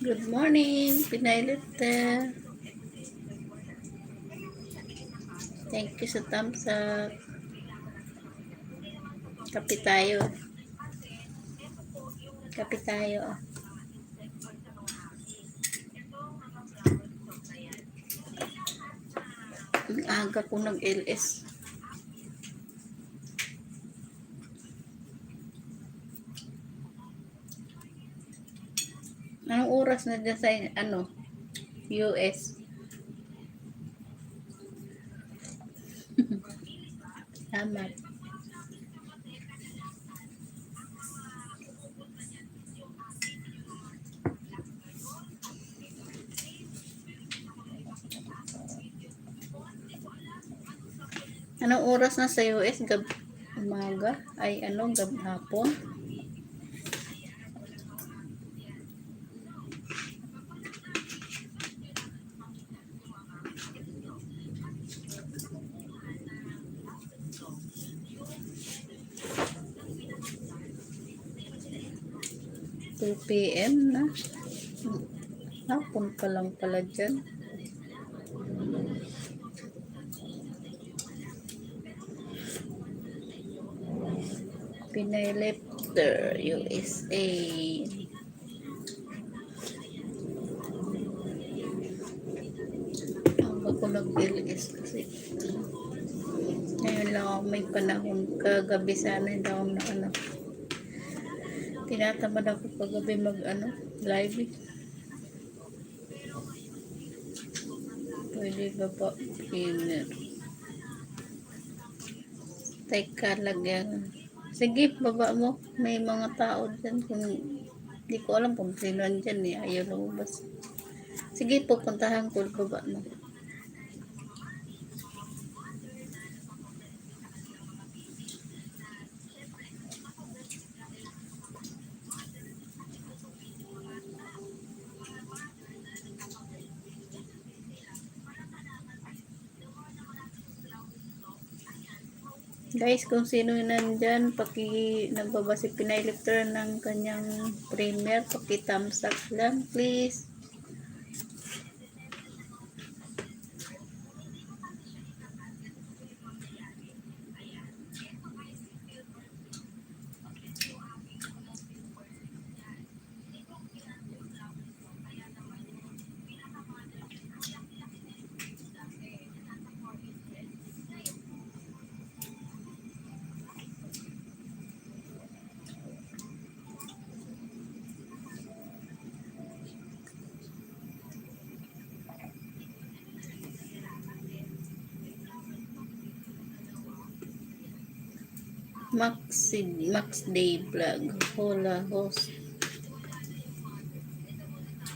Good morning, Pinay-Lifter. Thank you sa thumbs up. Kape tayo. Kape tayo. Ang aga ko nag-LS. Anong oras na dyan sa US? Salamat. Anong oras na sa US? Umaga? Ay hapon? PM na. Hapon pa lang pala dyan. Pinay-Lifter, USA. Ako nag-LS kasi ngayon lang ako may panahon. Kagabi sana hindi ako na tinatamad ako paggabi live. Pwede ba po cleaner? Teka, lagyan. Sige, baba mo. May mga tao dyan. Hindi ko alam kung sino andyan eh. Ayaw lumabas. Sige, pupuntahan ko. Baba mo. Guys, kung sino nandyan, nagbaba si Pinay-Lifter ng kanyang premiere, thumbs up lang, please. Max Day Vlog. Hola, host.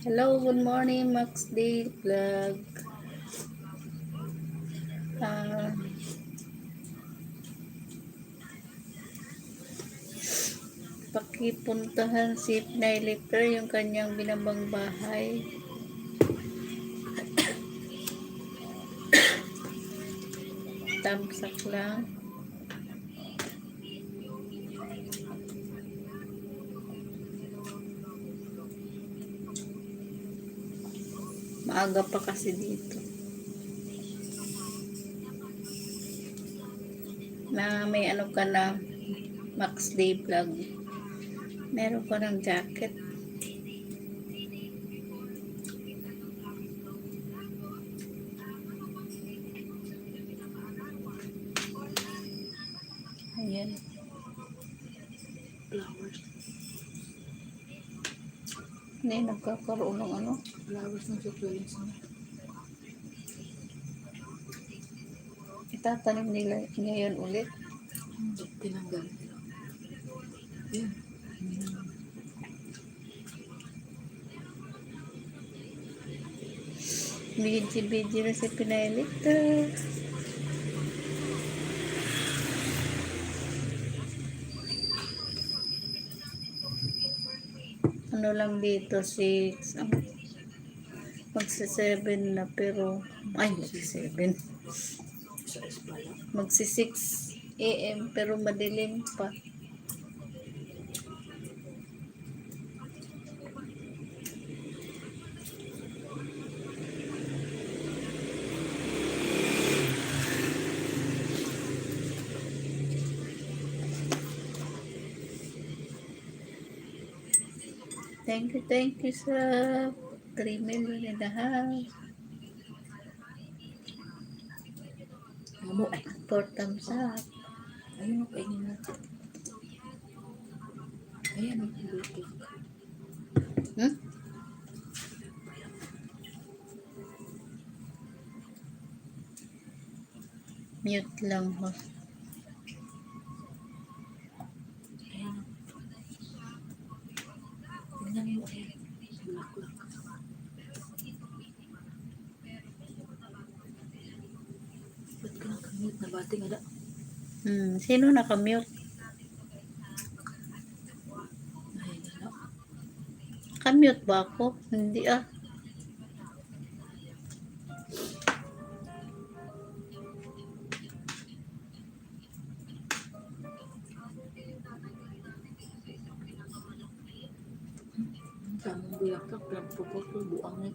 Hello, good morning, Max Day Vlog. Pakipuntahan si Pinay-Lifter yung kanyang binabang bahay. Thumbs up lang. Maaga pa kasi dito. Na may ka na Max Day Vlog. Meron ka ng jacket. Ayan. Flowers. Hindi, nagkakaroon ng Flowers ng succulents niya. Itatanim nila ngayon ulit. Tinanggal. Yan. Biji-biji na si Pinay-Lifter. Ano lang dito, 6. Magsi-7 na pero, magsi-7. Magsi-6 AM pero madilim pa. Thank you sa 3 million and a half. Mamo ay. 4 thumbs up. Ayun o, kainin mo. Ayan, may Bluetooth. Hmm? Mute lang ho. Ayan o. Tingnan mo, ayan. Black. Ba't ka nakamute? Nabati nga da. Sino nakamute? Ay, gala. Kamute ba ako? Hindi ah. Ang tamang buyakak. Puputol, buang na.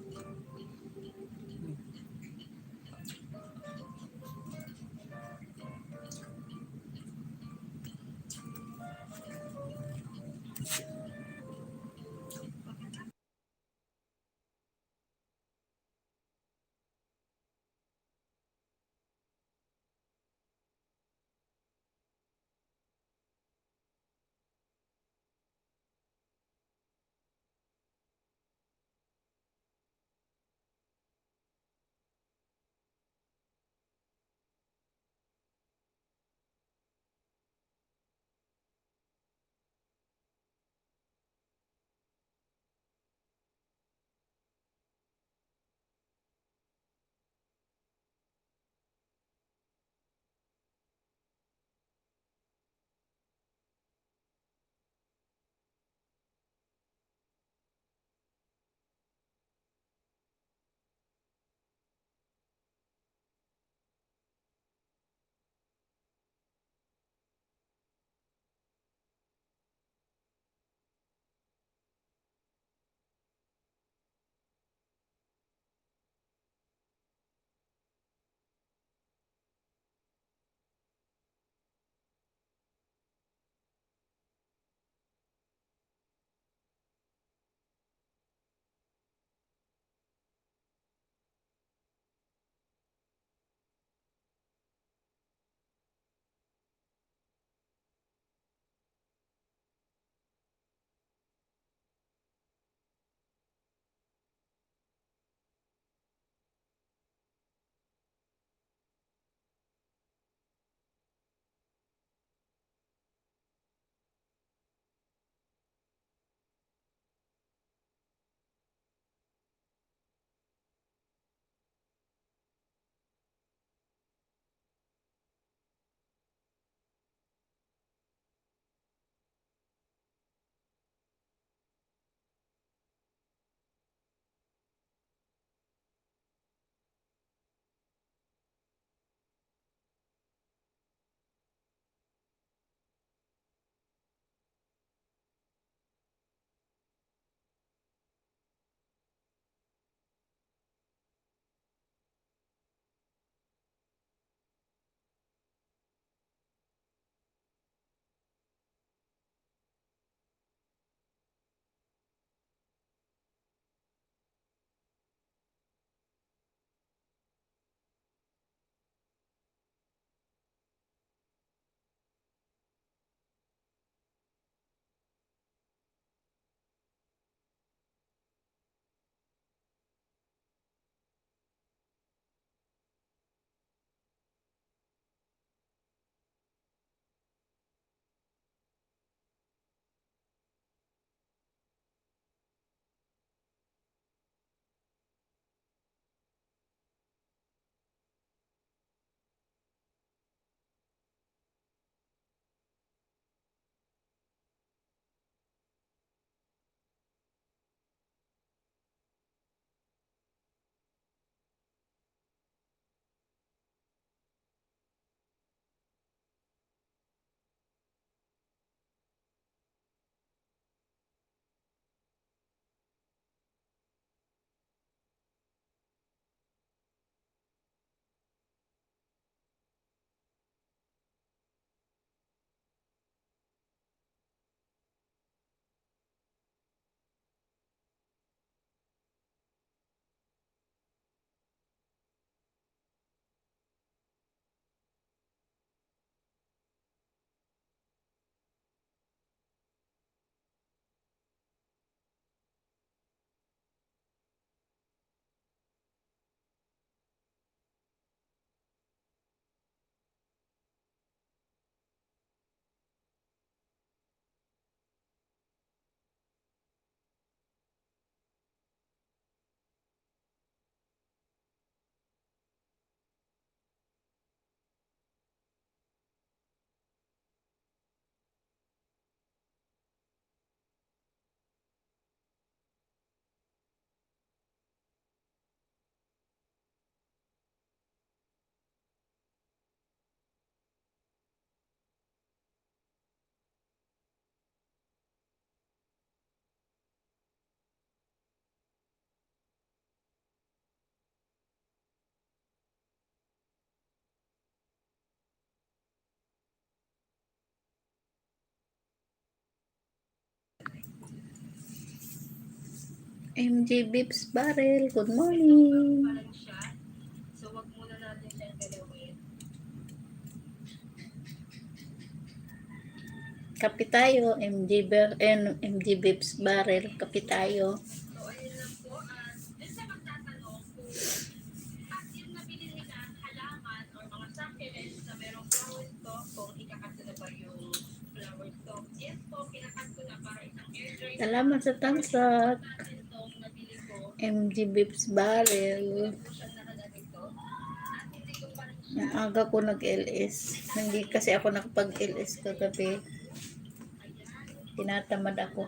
MJ Bips Barrel, good morning. Kape tayo, MJ Bips Barrel, kape tayo. Salamat sa tamsak. MG Bips Barrel. Ang aga ko nag-LS. Hindi kasi ako nakapag-LS kagabi. Tinatamad ako.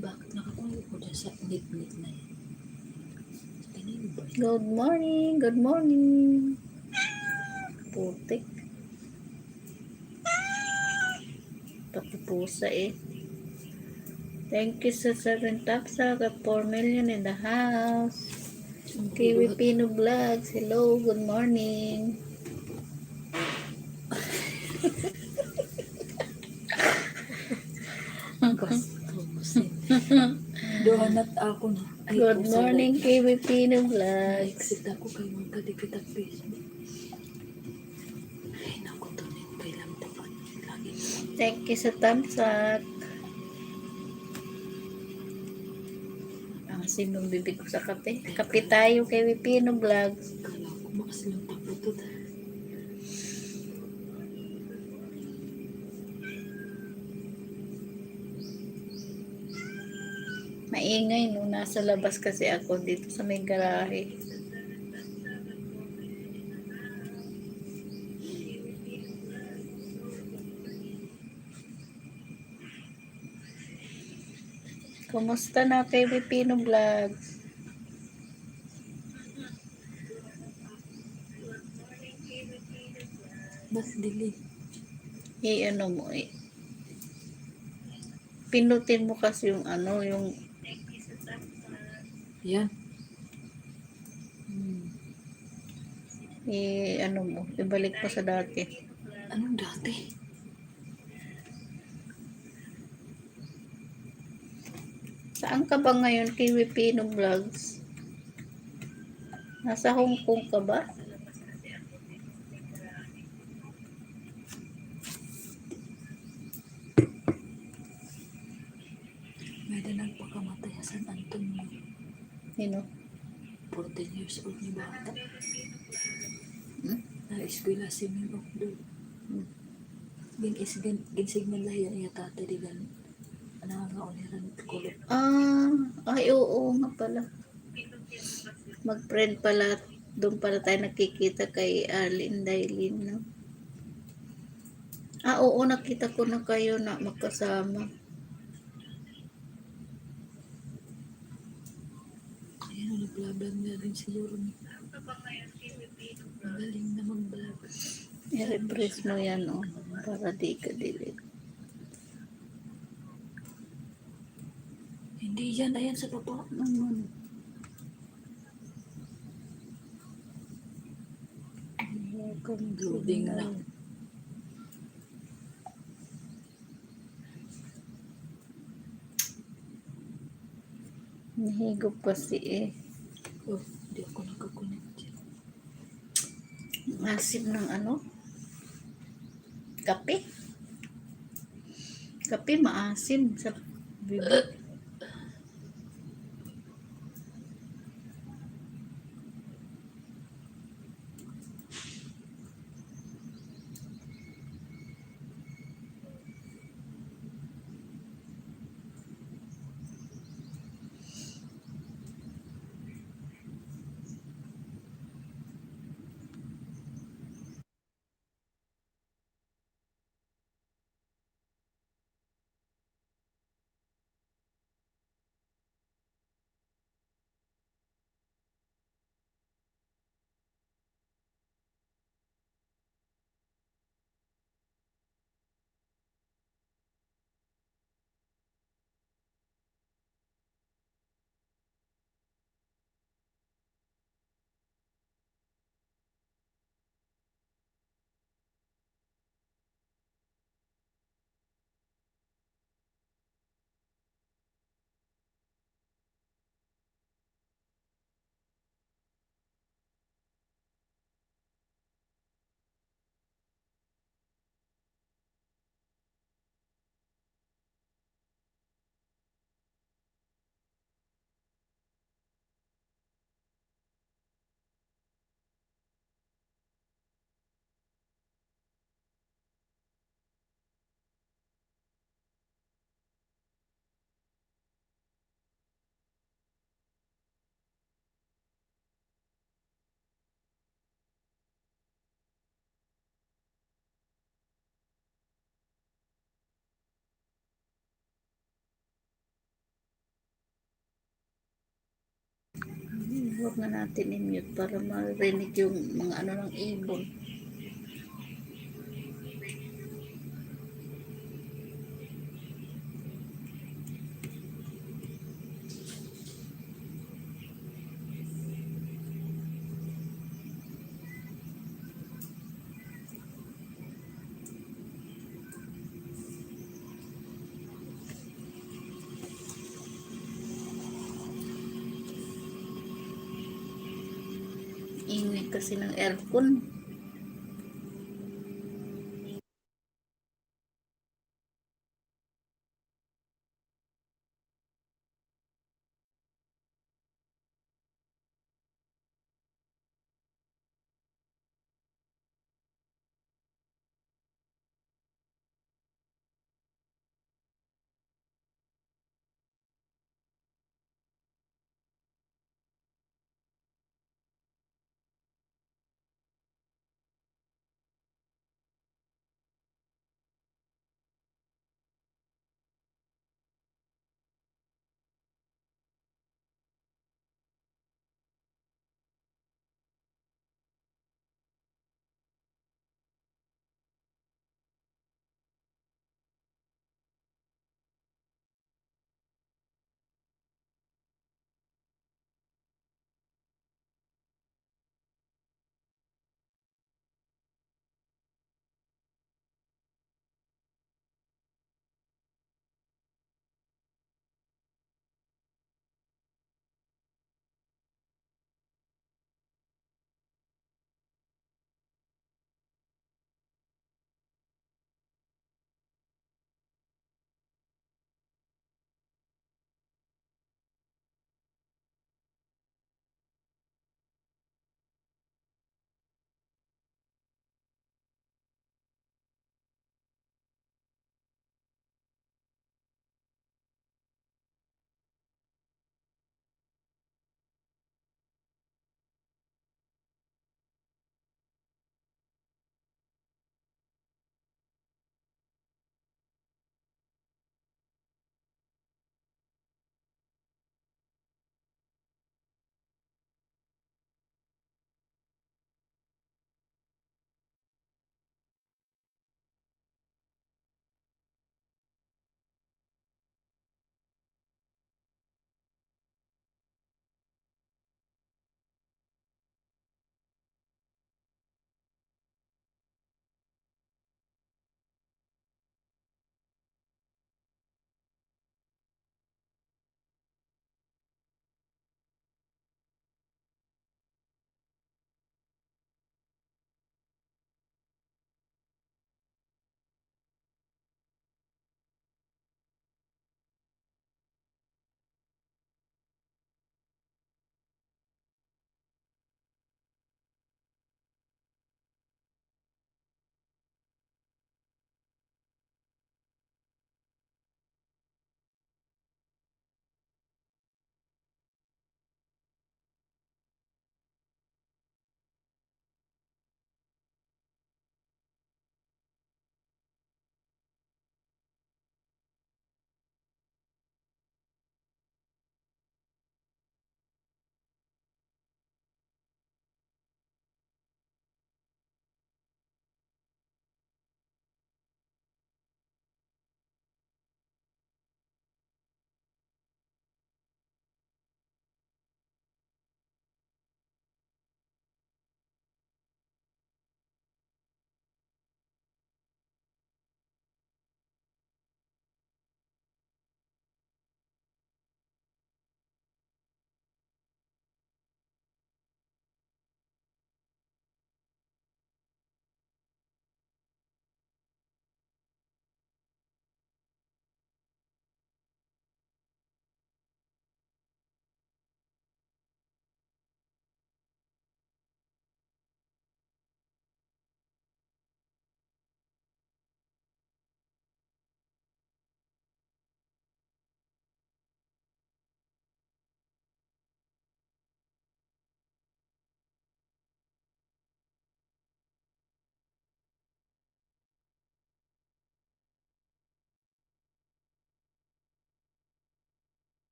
bakit nakakuha ko dyan sa nit-nit na yan? Kanino ba yun? Good morning, good morning. Putik. Pati pusa eh. Thank you sa 7 tapsa at 4 million in the house. Kiwi Pino Vlogs. Hello, good morning. Basto, basin. Dohanat ako na. Ay, Good po, sorry. morning, Kiwi Pino Vlogs. Na-exit ako kay magkadikit ang Facebook. Ay, naku, to nit. Kailang tapat. Lagi na lang. Thank you sa thumbs up. Ang sinong bibig ko sa kape. Kape tayo, Kiwi Pino Vlogs. Kala ko makasilang tapot to. Maingay no, nasa labas kasi ako dito sa may garahe. Kumusta na kay Pino Vlogs? Ba't dili? Ano mo pinutin mo kasi yung yung Yan. ano mo, ibalik mo sa dati. Anong dati? Saan ka ba ngayon, Kiwi Pino Vlogs? Nasa Hong Kong ka ba? May dinang pagkamatay sa San Antonio. Sino? 14 years old ni bata. Hmm? Na-eskwela si Ming doon. Ginsigman lang yan iya tatay di gan. Ano nga oniran kulot. Ay oo nga pala. Mag-friend pala. Doon pala tayo nakikita kay Alin Dailin, no? Oo, nakita ko na kayo na magkasama. Ayan, nag-vlog na rin si Yorme. Magaling na mag-vlog. I-refresh mo yan, para di ka delete. Hindi yan, ayan sa baba. Loading na. Nahigop kasi Oh, hindi ako nakakonect dyan. Asim ng kape. Kape maasim sa bibig. Huwag na natin i-mute para marinig yung mga ano ng ibon. Ingay kasi ng aircon.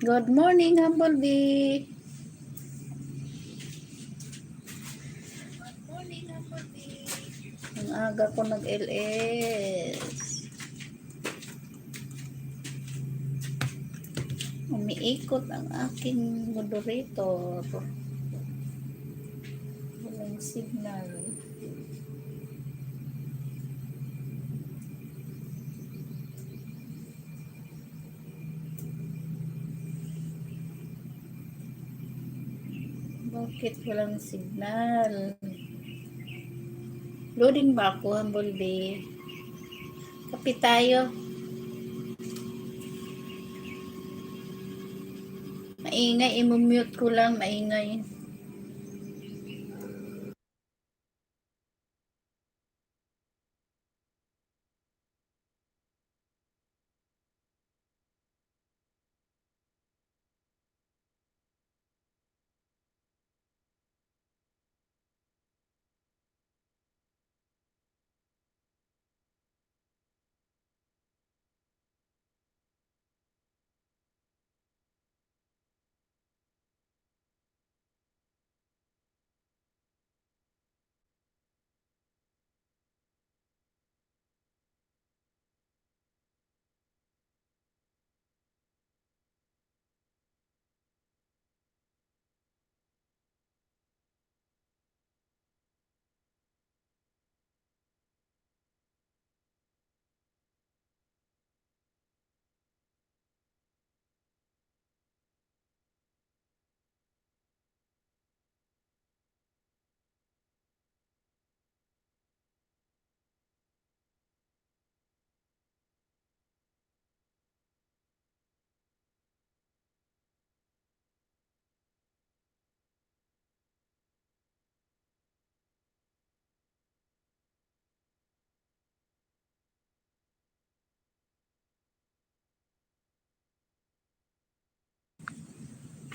Good morning, Humblebee. Ang aga ko nag-LS. Umiikot ang aking moderator. Walang signal. Bakit walang signal? Loading ba ako, Humblebee? Kape tayo. Maingay, i-mute ko lang, maingay.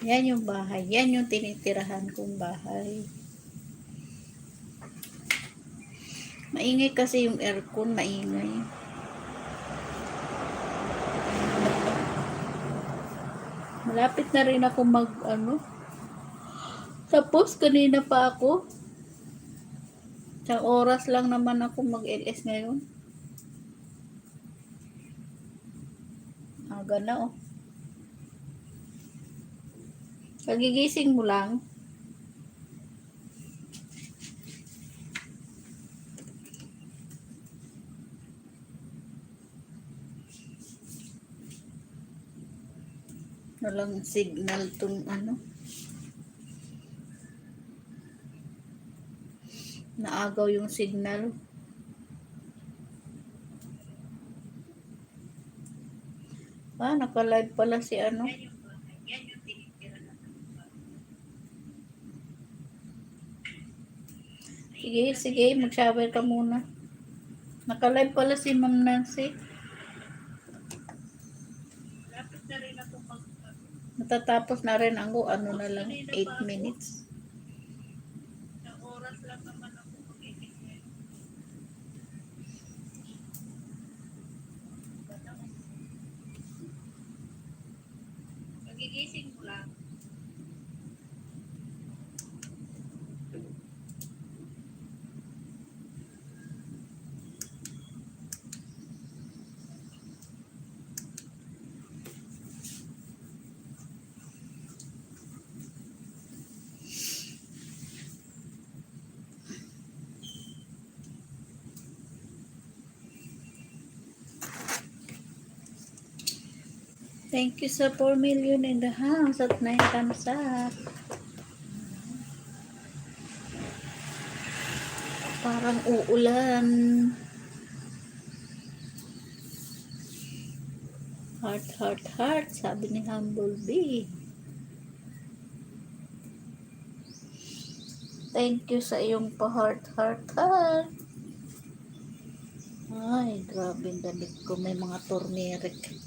Yan yung bahay. Yan yung tinitirahan kong bahay. Maingay kasi yung aircon, maingay. Malapit na rin ako tapos kanina pa ako. Isang oras lang naman ako mag-LS ngayon. Aga na oh. Kagigising mo lang. Walang signal tong naagaw yung signal. Naka-live pala si Sige, mag-shower ka muna. Naka-live pala si Ma'am Nancy. Matatapos na rin ako, na lang, 8 minutes. Nagigising mo lang. Thank you sa 4 million in the house at 9 thumbs up. Parang uulan. Heart, sabi ni Humblebee. Thank you sa iyong pa-heart. Ay, grabe ang damit ko. May mga turmeric.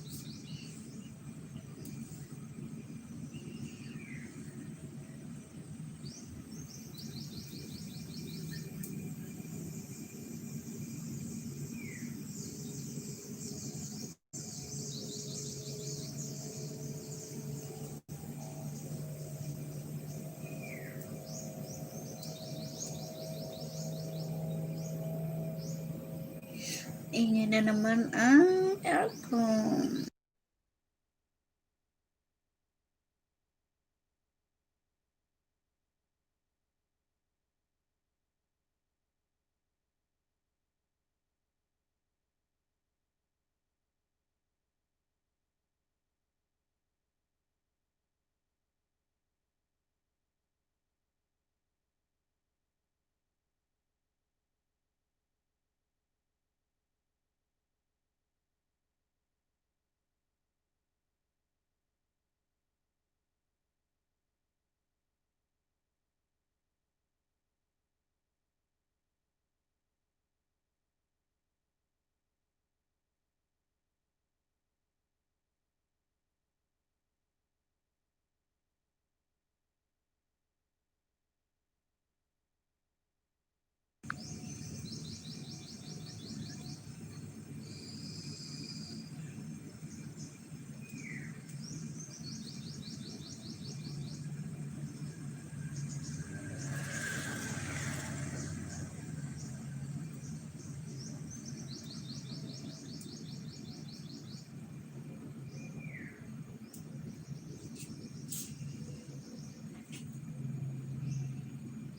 Ingay na naman ang aircon.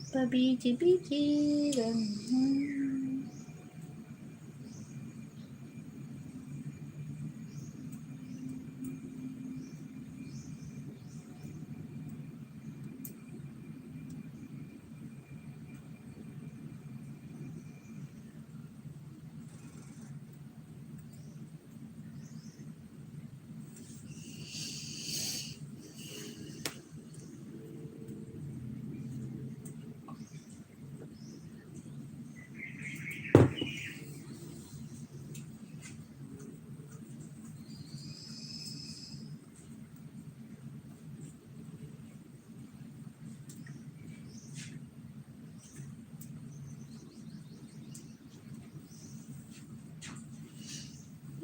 Pabiji-biji lang.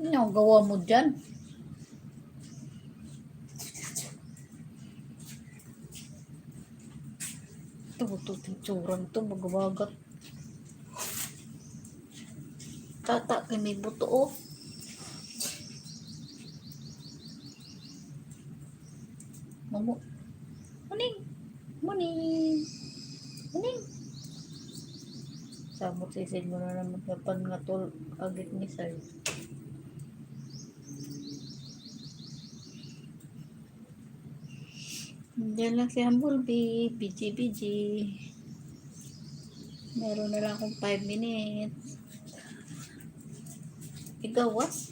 Ano ang gawa mo dyan? Ito, titsurang to, magwagat. Tata, kay may buto oh. Mamu. Muning! Muning! Muning! Samot sisid mo na naman kapag ngatol agit ni Sir. Diyan lang si Humblebee, biji-biji. Meron na lang akong 5 minutes. Igawas.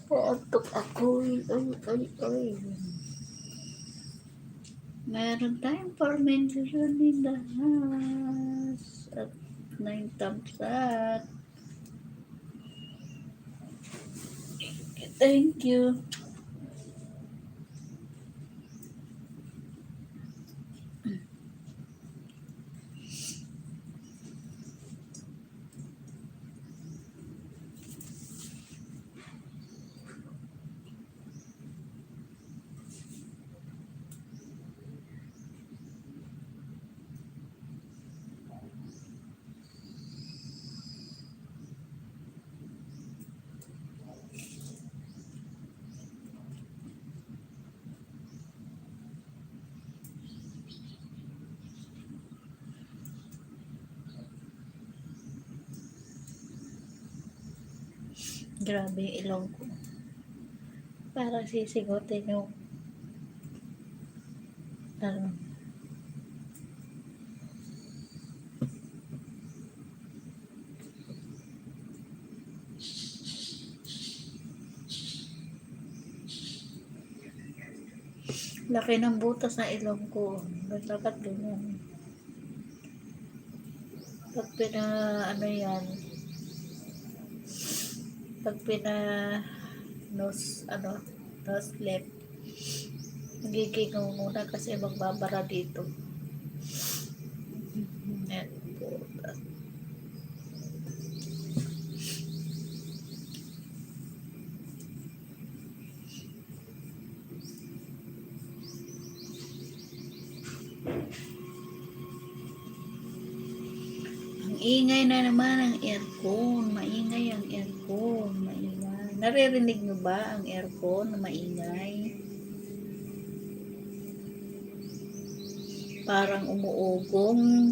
Antok ako. Ay. Meron tayong 4 minutes in the house. At 9 thumbs up. Thank you. Grabe yung ilong ko. Para sisigotin yung ano. Laki ng butas na ilong ko. Naglakat ganyan. Pag pag pina nose left, nagigingaw muna kasi magbabara dito. Yan, butas. na naman ang aircon. Maingay ang aircon. Maingay. Naririnig nyo ba ang aircon na maingay? Parang umuugong.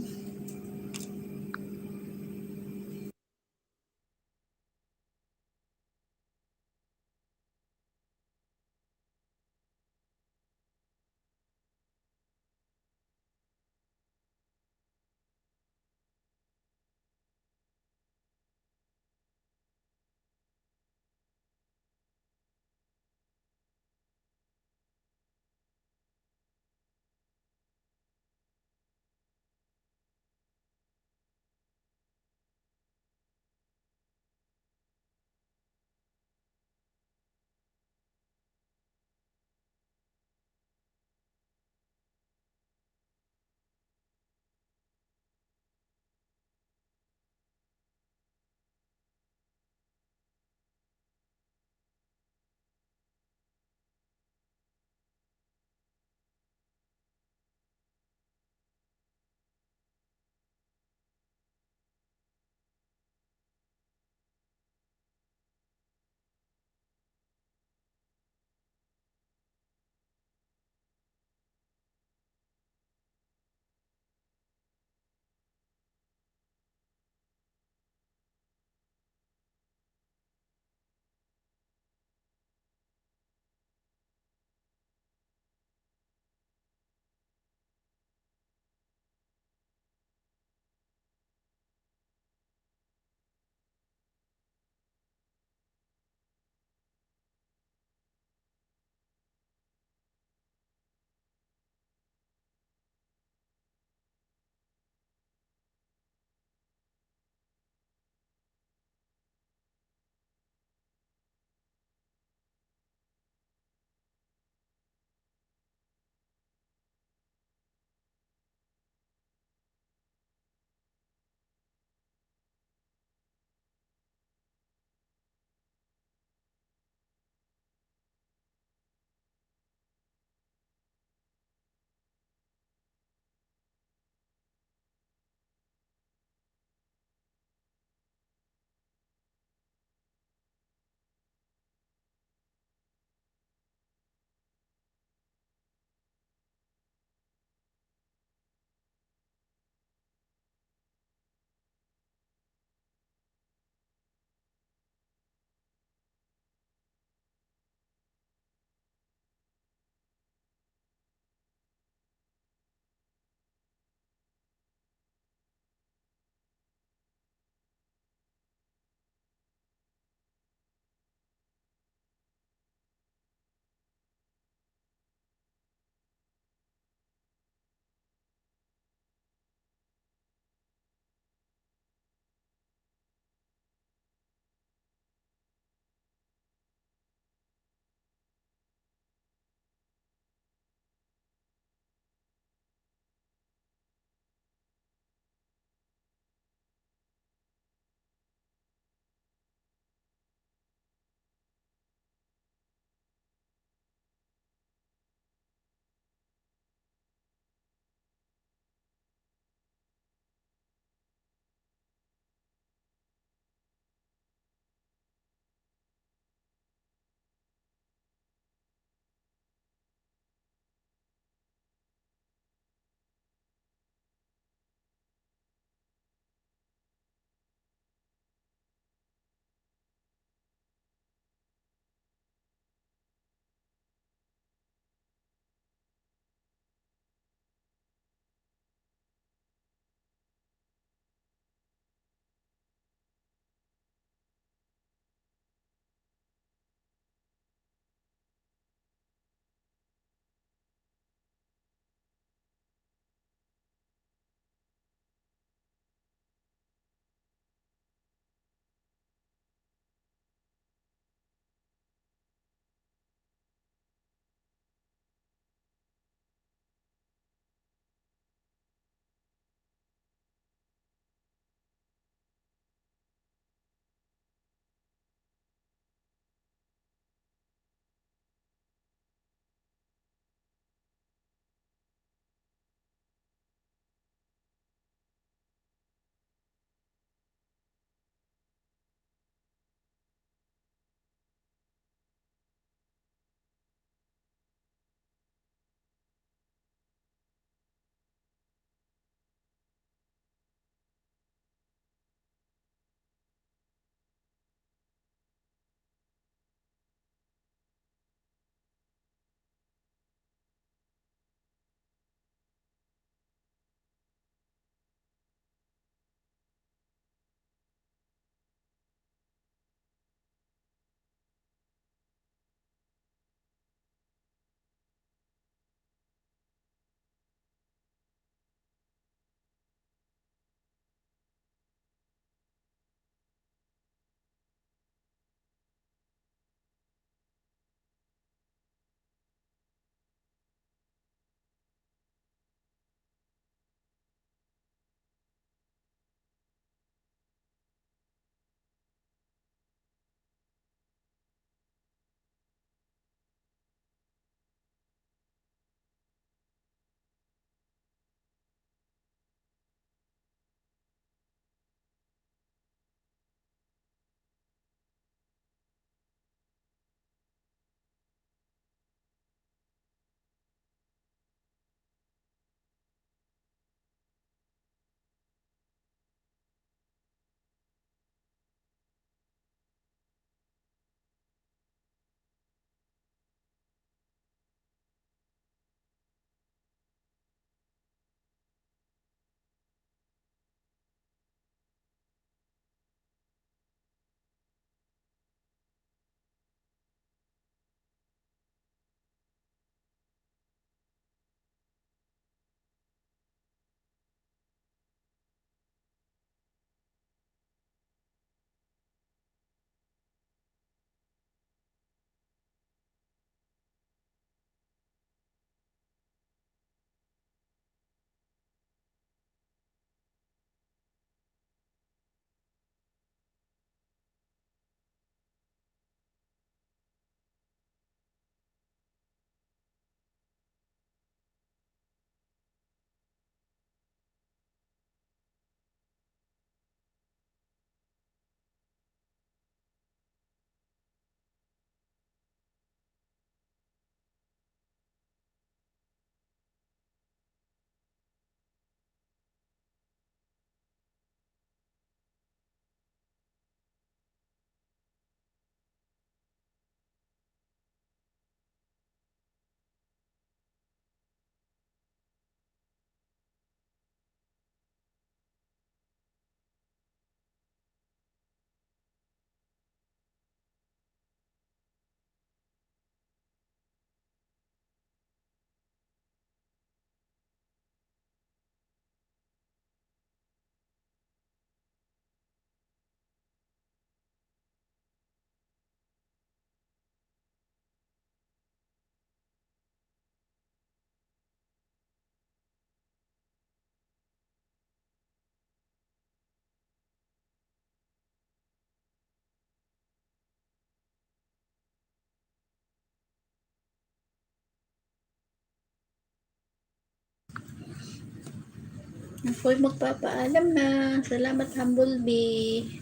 Ako'y magpapaalam na. Salamat Humblebee.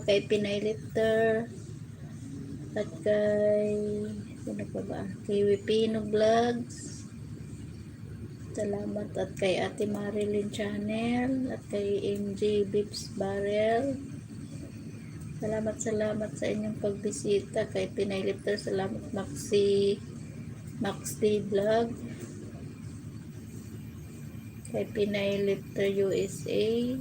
Kay Pinay Lifter. At kay sino pa ba? Kay Wipino Vlogs. Salamat at kay Ate Marilyn Channel at kay MJ Bips Barrel. Salamat sa inyong pagbisita kay Pinay Lifter. Salamat Max D Vlog. Kay Pinay Lifter USA.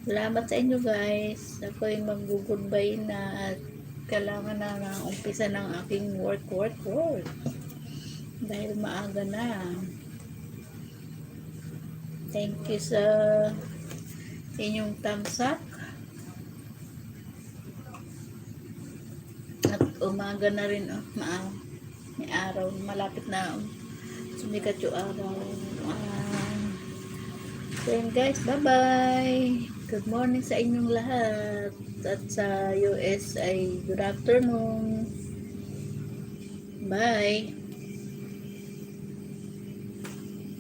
Salamat sa inyo guys. Ako'y mag-goodbye na at kailangan na umpisa ng aking work. Dahil maaga na. Thank you sa inyong tamsak. At umaga na rin. May araw. Malapit na sumikat yung araw. So yun guys. Bye-bye. Good morning sa inyong lahat. At sa US ay good afternoon. Bye.